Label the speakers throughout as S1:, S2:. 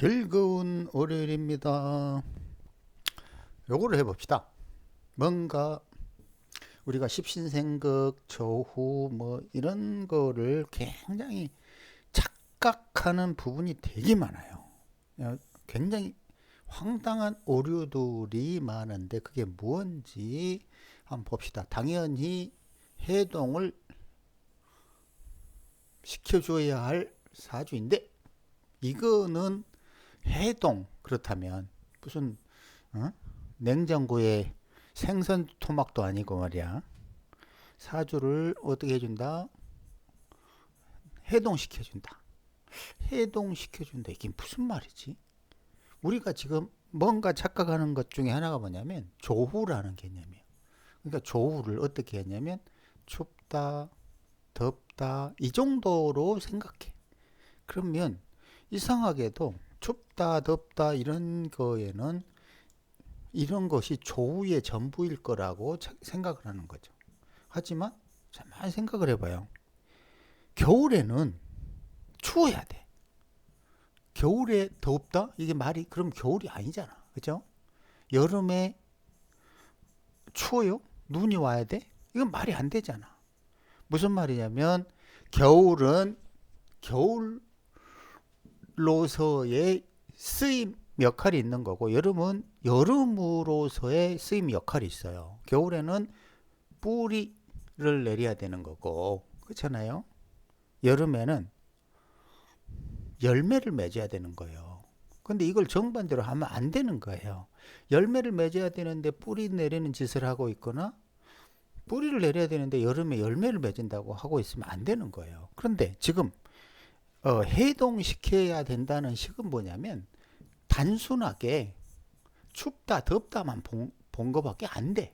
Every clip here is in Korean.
S1: 즐거운 월요일입니다. 요거를 해봅시다. 뭔가 우리가 십신생극, 조후 뭐 이런 거를 굉장히 착각하는 부분이 되게 많아요. 굉장히 황당한 오류들이 많은데 그게 뭔지 한번 봅시다. 당연히 해동을 시켜줘야 할 사주인데 이거는 해동 그렇다면 무슨 냉장고에 생선 토막도 아니고 말이야. 사주를 어떻게 해준다? 해동시켜준다. 해동시켜준다. 이게 무슨 말이지? 우리가 지금 뭔가 착각하는 것 중에 하나가 뭐냐면 조후라는 개념이에요. 그러니까 조후를 어떻게 했냐면 춥다, 덥다 이 정도로 생각해. 그러면 이상하게도 춥다, 덥다 이런 거에는 이런 것이 조후의 전부일 거라고 생각을 하는 거죠. 하지만 잘 생각을 해봐요. 겨울에는 추워야 돼. 겨울에 덥다? 이게 말이 그럼 겨울이 아니잖아. 그죠? 여름에 추워요? 눈이 와야 돼? 이건 말이 안 되잖아. 무슨 말이냐면 겨울은 겨울로서의 쓰임 역할이 있는 거고 여름은 여름으로서의 쓰임 역할이 있어요. 겨울에는 뿌리를 내려야 되는 거고 그렇잖아요. 여름에는 열매를 맺어야 되는 거예요. 근데 이걸 정반대로 하면 안 되는 거예요. 열매를 맺어야 되는데 뿌리 내리는 짓을 하고 있거나 뿌리를 내려야 되는데 여름에 열매를 맺은다고 하고 있으면 안 되는 거예요. 그런데 지금 해동시켜야 된다는 식은 뭐냐면 단순하게 춥다 덥다만 본 거밖에 안 돼.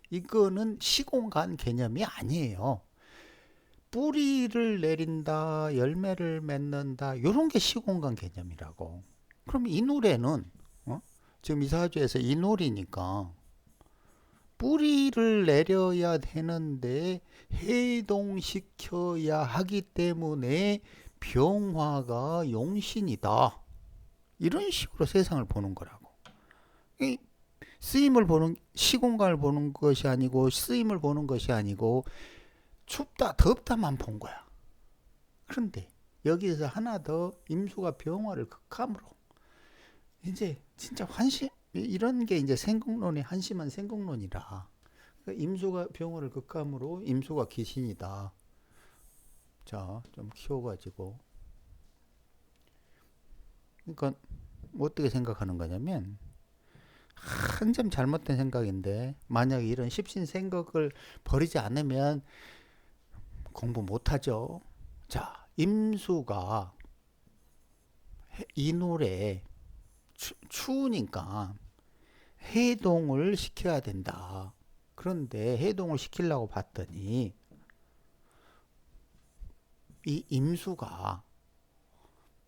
S1: 이거는 시공간 개념이 아니에요. 뿌리를 내린다, 열매를 맺는다, 이런 게 시공간 개념이라고. 그럼 이 노래는 지금 이사주에서 이 노래니까 뿌리를 내려야 되는데 해동시켜야 하기 때문에 병화가 용신이다. 이런 식으로 세상을 보는 거라고. 이 쓰임을 보는 시공간을 보는 것이 아니고 쓰임을 보는 것이 아니고 춥다 덥다만 본 거야. 그런데 여기서 하나 더 임수가 병화를 극함으로 이제 진짜 환심 이런 게 이제 생국론이 한심한 생국론이라 그러니까 임수가 병화를 극함으로 임수가 귀신이다. 자, 좀 키워가지고 그러니까 어떻게 생각하는 거냐면 한 점 잘못된 생각인데 만약에 이런 십신생각을 버리지 않으면 공부 못하죠. 자, 임수가 이 노래 추우니까 해동을 시켜야 된다. 그런데 해동을 시키려고 봤더니 이 임수가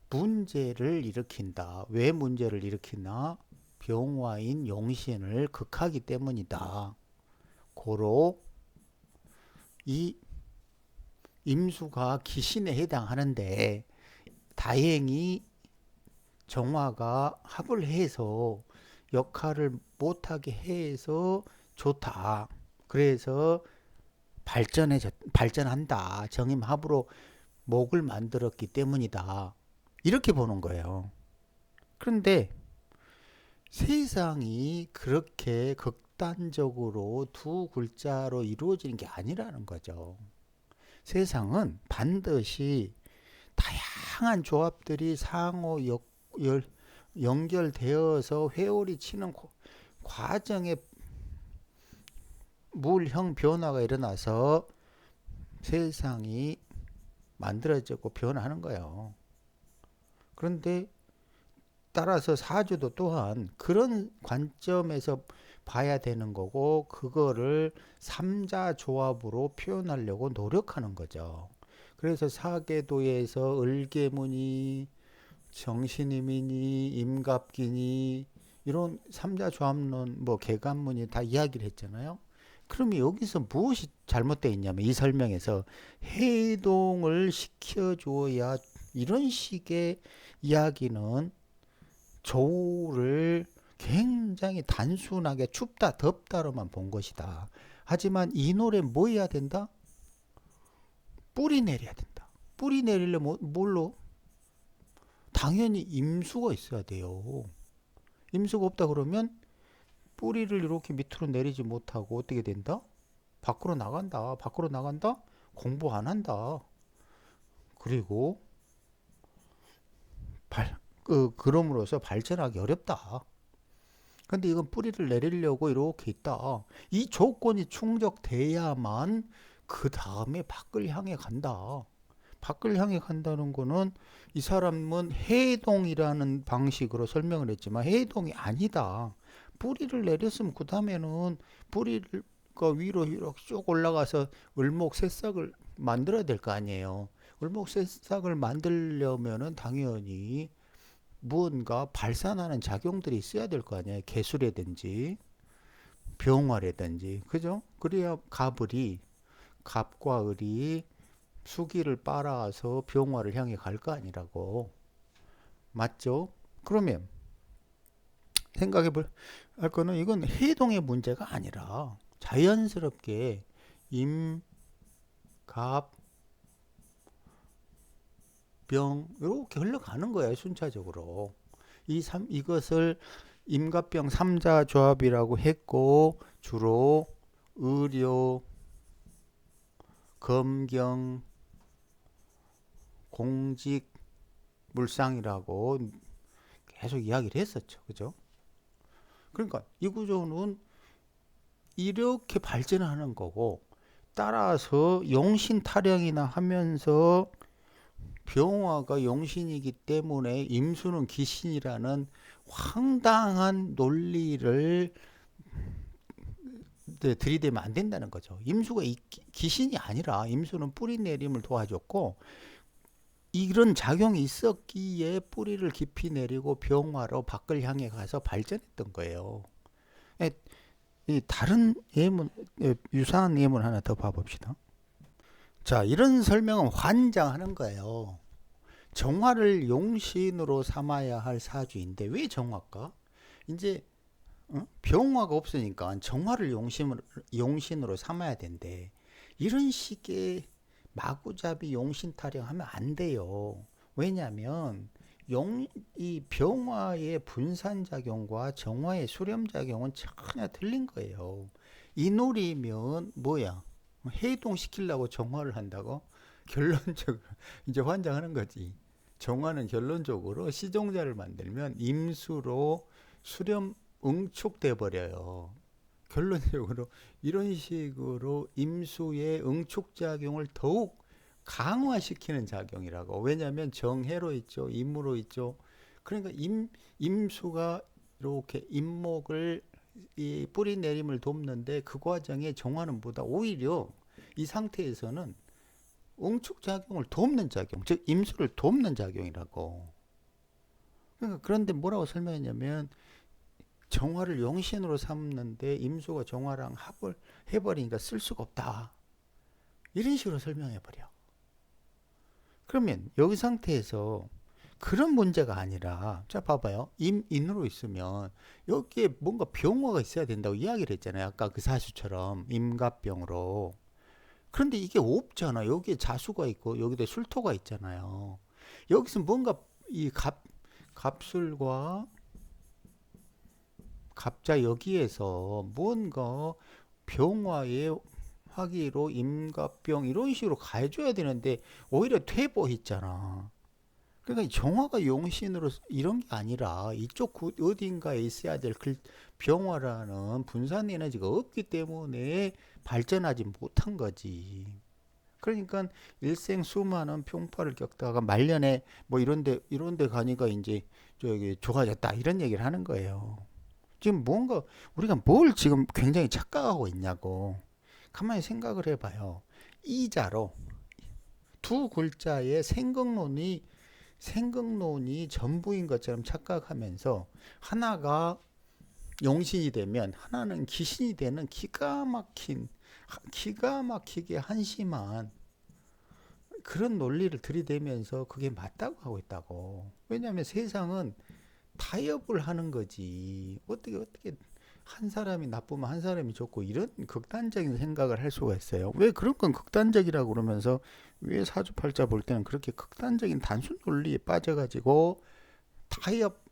S1: 문제를 일으킨다. 왜 문제를 일으키나? 병화인 용신을 극하기 때문이다. 고로 이 임수가 기신에 해당하는데 다행히 정화가 합을 해서 역할을 못하게 해서 좋다. 그래서 발전한다. 정임합으로 목을 만들었기 때문이다. 이렇게 보는 거예요. 그런데 세상이 그렇게 극단적으로 두 글자로 이루어지는 게 아니라는 거죠. 세상은 반드시 다양한 조합들이 상호 연결되어서 회오리 치는 과정에 물형 변화가 일어나서 세상이 만들어지고 변화하는 거예요. 그런데 따라서 사주도 또한 그런 관점에서 봐야 되는 거고 그거를 삼자 조합으로 표현하려고 노력하는 거죠. 그래서 사계도에서 을계문이 정신이민이 임갑기니 이런 삼자 조합론 뭐 개간문이 다 이야기를 했잖아요. 그러면 여기서 무엇이 잘못되어 있냐면 이 설명에서 해동을 시켜줘야 이런 식의 이야기는 조를 굉장히 단순하게 춥다 덥다로만 본 것이다. 하지만 이 노래 뭐 해야 된다? 뿌리 내려야 된다. 뿌리 내리려면 뭘로? 당연히 임수가 있어야 돼요. 임수가 없다 그러면 뿌리를 이렇게 밑으로 내리지 못하고 어떻게 된다? 밖으로 나간다. 밖으로 나간다? 공부 안 한다. 그리고 그럼으로써 발전하기 어렵다. 근데 이건 뿌리를 내리려고 이렇게 있다. 이 조건이 충족돼야만 그 다음에 밖을 향해 간다. 밖을 향해 간다는 거는 이 사람은 해동이라는 방식으로 설명을 했지만 해동이 아니다. 뿌리를 내렸으면 그 다음에는 뿌리를 위로 이렇게 쭉 올라가서 을목 새싹을 만들어야 될 거 아니에요. 을목 새싹을 만들려면은 당연히 무언가 발산하는 작용들이 있어야 될 거 아니에요. 개수라든지 병화라든지 그죠? 그래야 갑과 을이 수기를 빨아서 병화를 향해 갈 거 아니라고. 맞죠? 그러면 생각해 할 거는 이건 해동의 문제가 아니라 자연스럽게 임, 갑, 병 이렇게 흘러가는 거예요. 순차적으로. 이것을 임갑병 삼자 조합이라고 했고 주로 의료, 검경, 공직, 물상이라고 계속 이야기를 했었죠. 그죠? 그러니까 이 구조는 이렇게 발전하는 거고 따라서 용신타령이나 하면서 병화가 용신이기 때문에 임수는 기신이라는 황당한 논리를 들이대면 안 된다는 거죠. 임수가 기신이 아니라 임수는 뿌리 내림을 도와줬고 이런 작용이 있었기에 뿌리를 깊이 내리고 병화로 밖을 향해 가서 발전했던 거예요. 이 다른 예문, 유사한 예문 하나 더 봐봅시다. 자, 이런 설명은 환장하는 거예요. 정화를 용신으로 삼아야 할 사주인데 왜 정화일까? 이제 병화가 없으니까 정화를 용신으로 삼아야 된대. 이런 식의 마구잡이 용신타령 하면 안 돼요. 왜냐하면 이 병화의 분산작용과 정화의 수렴작용은 전혀 틀린 거예요. 이 놀이면 뭐야? 해동시키려고 정화를 한다고? 결론적으로 이제 환장하는 거지. 정화는 결론적으로 시종자를 만들면 임수로 수렴 응축돼 버려요. 결론적으로 이런 식으로 임수의 응축작용을 더욱 강화시키는 작용이라고. 왜냐하면 정해로 있죠. 임으로 있죠. 그러니까 임수가 이렇게 임목을 이 뿌리 내림을 돕는데 그 과정에 정화는 보다 오히려 이 상태에서는 응축작용을 돕는 작용, 즉 임수를 돕는 작용이라고. 그러니까 그런데 뭐라고 설명했냐면 정화를 용신으로 삼는데 임수가 정화랑 합을 해버리니까 쓸 수가 없다. 이런 식으로 설명해버려. 그러면 여기 상태에서 그런 문제가 아니라 자 봐봐요. 임인으로 있으면 여기에 뭔가 병화가 있어야 된다고 이야기를 했잖아요. 아까 그 사주처럼 임갑병으로. 그런데 이게 없잖아. 여기에 자수가 있고 여기다 술토가 있잖아요. 여기서 뭔가 이 갑술과 갑자 여기에서 뭔가 병화의 화기로 임갑병 이런 식으로 가해줘야 되는데 오히려 퇴보했잖아. 그러니까 정화가 용신으로 이런 게 아니라 이쪽 어딘가에 있어야 될 병화라는 분산 에너지가 없기 때문에 발전하지 못한 거지. 그러니까 일생 수많은 평파를 겪다가 말년에 뭐 이런데 가니까 이제 저기 좋아졌다 이런 얘기를 하는 거예요. 지금 뭔가 우리가 뭘 지금 굉장히 착각하고 있냐고. 가만히 생각을 해봐요. 이자로 두 글자의 생각론이 전부인 것처럼 착각하면서 하나가 용신이 되면 하나는 기신이 되는 기가 막히게 한심한 그런 논리를 들이대면서 그게 맞다고 하고 있다고. 왜냐하면 세상은 타협을 하는 거지. 어떻게 한 사람이 나쁘면 한 사람이 좋고 이런 극단적인 생각을 할 수가 있어요. 왜 그런 건 극단적이라고 그러면서 왜 사주팔자 볼 때는 그렇게 극단적인 단순 논리에 빠져가지고 타협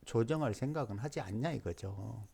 S1: 조정할 생각은 하지 않냐 이거죠.